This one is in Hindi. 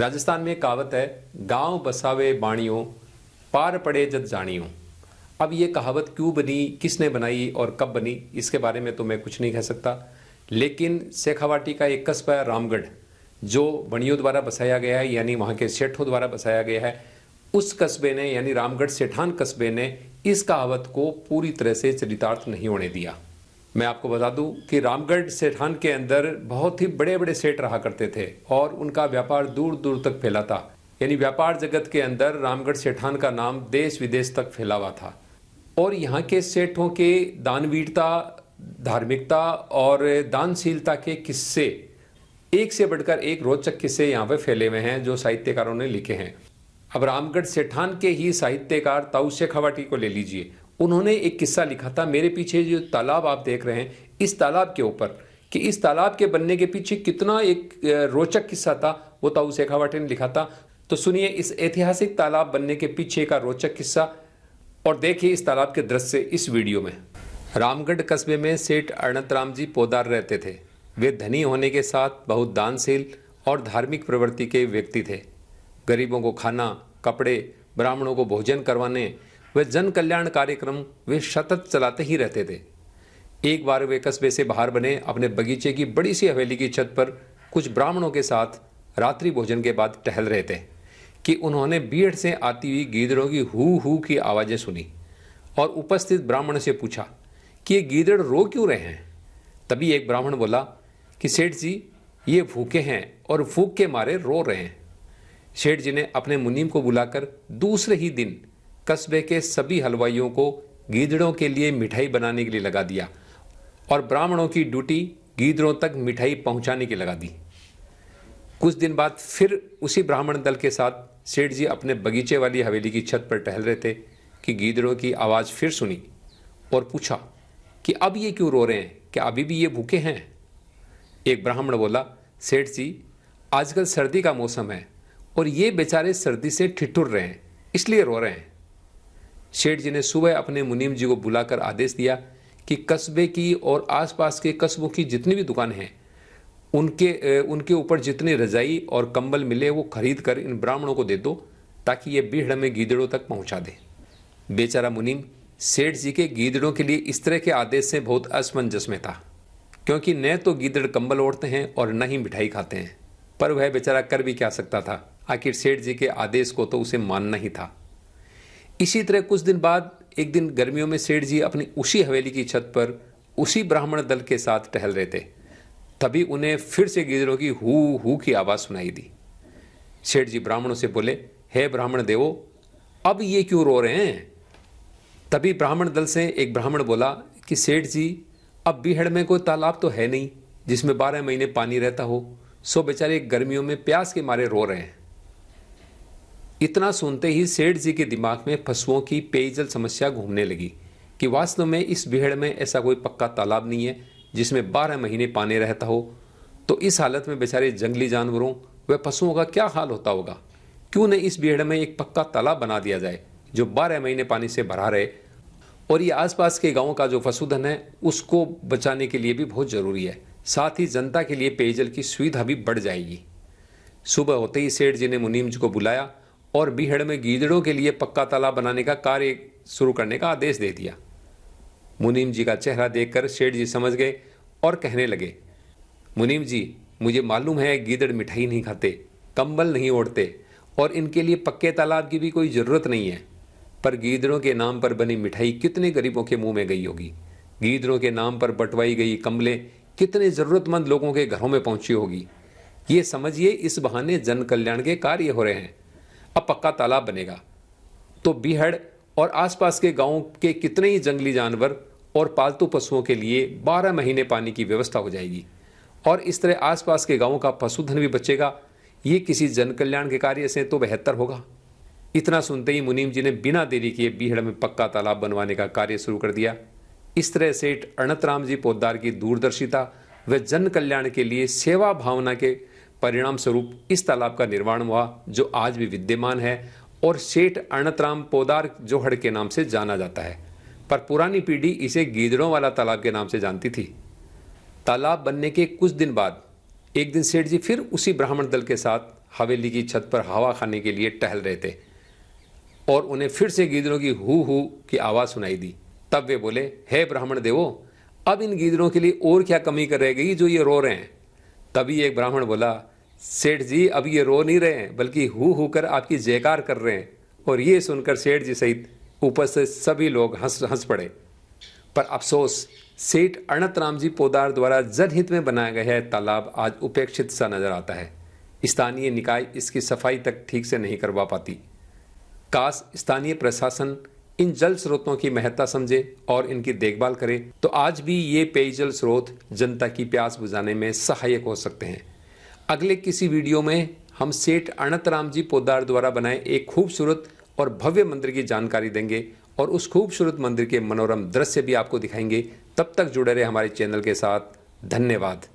राजस्थान में एक कहावत है, गांव बसावे बाणियों, पार पड़े जद जानियों। अब ये कहावत क्यों बनी, किसने बनाई और कब बनी, इसके बारे में तो मैं कुछ नहीं कह सकता। लेकिन शेखावाटी का एक कस्बा है रामगढ़, जो बणियों द्वारा बसाया गया है, यानी वहाँ के सेठों द्वारा बसाया गया है। उस कस्बे ने यानी रामगढ़ सेठान कस्बे ने इस कहावत को पूरी तरह से चरितार्थ नहीं होने दिया। मैं आपको बता दूं कि रामगढ़ सेठान के अंदर बहुत ही बड़े बड़े सेठ रहा करते थे और उनका व्यापार दूर दूर तक फैला था। यानी व्यापार जगत के अंदर रामगढ़ सेठान का नाम देश विदेश तक फैला हुआ था। और यहाँ के सेठों के दानवीरता, धार्मिकता और दानशीलता के किस्से, एक से बढ़कर एक रोचक किस्से यहाँ पे फैले हुए हैं जो साहित्यकारों ने लिखे हैं। अब रामगढ़ सेठान के ही साहित्यकार ताऊ शेखावाटी को ले लीजिए। उन्होंने एक किस्सा लिखा था, मेरे पीछे जो तालाब आप देख रहे हैं, इस तालाब के ऊपर, कि इस तालाब के बनने के पीछे कितना एक रोचक किस्सा था, वो ताऊ शेखावाटी ने लिखा था। तो सुनिए इस ऐतिहासिक तालाब बनने के पीछे का रोचक किस्सा और देखिए इस तालाब के दृश्य इस वीडियो में। रामगढ़ कस्बे में सेठ अनंतराम जी पोदार रहते थे। वे धनी होने के साथ बहुत दानशील और धार्मिक प्रवृत्ति के व्यक्ति थे। गरीबों को खाना, कपड़े, ब्राह्मणों को भोजन करवाने वे जन कल्याण कार्यक्रम वे सतत चलाते ही रहते थे। एक बार वे कस्बे से बाहर बने अपने बगीचे की बड़ी सी हवेली की छत पर कुछ ब्राह्मणों के साथ रात्रि भोजन के बाद टहल रहे थे कि उन्होंने भीड़ से आती हुई गीदड़ों की हू की आवाज़ें सुनी और उपस्थित ब्राह्मण से पूछा कि ये गीदड़ रो क्यों रहे हैं। तभी एक ब्राह्मण बोला कि सेठ जी, ये भूखे हैं और भूख के मारे रो रहे हैं। सेठ जी ने अपने मुनीम को बुलाकर दूसरे ही दिन कस्बे के सभी हलवाइयों को गीदड़ों के लिए मिठाई बनाने के लिए लगा दिया और ब्राह्मणों की ड्यूटी गीदड़ों तक मिठाई पहुंचाने की लगा दी। कुछ दिन बाद फिर उसी ब्राह्मण दल के साथ सेठ जी अपने बगीचे वाली हवेली की छत पर टहल रहे थे कि गीदड़ों की आवाज़ फिर सुनी और पूछा कि अब ये क्यों रो रहे हैं, क्या अभी भी ये भूखे हैं। एक ब्राह्मण बोला, सेठ जी, आजकल सर्दी का मौसम है और ये बेचारे सर्दी से ठिठुर रहे हैं, इसलिए रो रहे हैं। सेठ जी ने सुबह अपने मुनीम जी को बुलाकर आदेश दिया कि कस्बे की और आसपास के कस्बों की जितनी भी दुकानें हैं, उनके ऊपर जितनी रजाई और कंबल मिले वो खरीद कर इन ब्राह्मणों को दे दो ताकि ये भीड़ में गीदड़ों तक पहुंचा दे। बेचारा मुनीम सेठ जी के गीदड़ों के लिए इस तरह के आदेश से बहुत असमंजस में था, क्योंकि न तो गीदड़ कंबल ओढ़ते हैं और न ही मिठाई खाते हैं। पर वह बेचारा कर भी क्या सकता था, आखिर सेठ जी के आदेश को तो उसे मानना ही था। इसी तरह कुछ दिन बाद एक दिन गर्मियों में सेठ जी अपनी उसी हवेली की छत पर उसी ब्राह्मण दल के साथ टहल रहे थे। तभी उन्हें फिर से गीदड़ों की हू की आवाज़ सुनाई दी। सेठ जी ब्राह्मणों से बोले, हे ब्राह्मण देवो, अब ये क्यों रो रहे हैं। तभी ब्राह्मण दल से एक ब्राह्मण बोला कि सेठ जी, अब बीहड़ में कोई तालाब तो है नहीं जिसमें 12 महीने पानी रहता हो, सो बेचारे गर्मियों में प्यास के मारे रो रहे हैं। इतना सुनते ही सेठ जी के दिमाग में पशुओं की पेयजल समस्या घूमने लगी कि वास्तव में इस बीहड़ में ऐसा कोई पक्का तालाब नहीं है जिसमें 12 महीने पानी रहता हो। तो इस हालत में बेचारे जंगली जानवरों व पशुओं का क्या हाल होता होगा। क्यों न इस बीहड़ में एक पक्का तालाब बना दिया जाए जो 12 महीने पानी से भरा रहे, और ये आसपास के गाँव का जो पशुधन है उसको बचाने के लिए भी बहुत ज़रूरी है। साथ ही जनता के लिए पेयजल की सुविधा भी बढ़ जाएगी। सुबह होते ही सेठ जी ने मुनीम जी को बुलाया और बीहड़ में गीदड़ों के लिए पक्का तालाब बनाने का कार्य शुरू करने का आदेश दे दिया। मुनीम जी का चेहरा देखकर सेठ जी समझ गए और कहने लगे, मुनीम जी, मुझे मालूम है गीदड़ मिठाई नहीं खाते, कंबल नहीं ओढ़ते और इनके लिए पक्के तालाब की भी कोई ज़रूरत नहीं है। पर गीदड़ों के नाम पर बनी मिठाई कितने गरीबों के मुंह में गई होगी। गीदड़ों के नाम पर बंटवाई गई कंबलें कितने ज़रूरतमंद लोगों के घरों में पहुंची होगी। ये समझिए इस बहाने जन कल्याण के कार्य हो रहे हैं। अब पक्का तालाब बनेगा तो बीहड़ और आसपास के गांवों के कितने ही जंगली जानवर और पालतू पशुओं के लिए 12 महीने पानी की व्यवस्था हो जाएगी और इस तरह आसपास के गांवों का पशुधन भी बचेगा। ये किसी जन कल्याण के कार्य से तो बेहतर होगा। इतना सुनते ही मुनीम जी ने बिना देरी किए बीहड़ में पक्का तालाब बनवाने का कार्य शुरू कर दिया। इस तरह सेठ अनंतराम जी पोद्दार की दूरदर्शिता व जन कल्याण के लिए सेवा भावना के परिणाम स्वरूप इस तालाब का निर्माण हुआ, जो आज भी विद्यमान है और सेठ अनंतराम पोदार जोहड़ के नाम से जाना जाता है। पर पुरानी पीढ़ी इसे गीदड़ों वाला तालाब के नाम से जानती थी। तालाब बनने के कुछ दिन बाद एक दिन सेठ जी फिर उसी ब्राह्मण दल के साथ हवेली की छत पर हवा खाने के लिए टहल रहे थे और उन्हें फिर से गीदड़ों की हु हु की आवाज़ सुनाई दी। तब वे बोले, हे ब्राह्मण देवो, अब इन गीदड़ों के लिए और क्या कमी कर रह गई जो ये रो रहे हैं। तभी एक ब्राह्मण बोला, सेठ जी अब ये रो नहीं रहे हैं बल्कि हु कर आपकी जयकार कर रहे हैं। और ये सुनकर सेठ जी सहित ऊपर से सभी लोग हंस पड़े। पर अफसोस, सेठ अनंत राम जी पोदार द्वारा जनहित में बनाया गया है तालाब आज उपेक्षित सा नजर आता है। स्थानीय निकाय इसकी सफाई तक ठीक से नहीं करवा पाती। काश स्थानीय प्रशासन इन जल स्रोतों की महत्ता समझे और इनकी देखभाल करे तो आज भी ये पेयजल स्रोत जनता की प्यास बुझाने में सहायक हो सकते हैं। अगले किसी वीडियो में हम सेठ अनंत राम जी पोदार द्वारा बनाए एक खूबसूरत और भव्य मंदिर की जानकारी देंगे और उस खूबसूरत मंदिर के मनोरम दृश्य भी आपको दिखाएंगे। तब तक जुड़े रहे हमारे चैनल के साथ। धन्यवाद।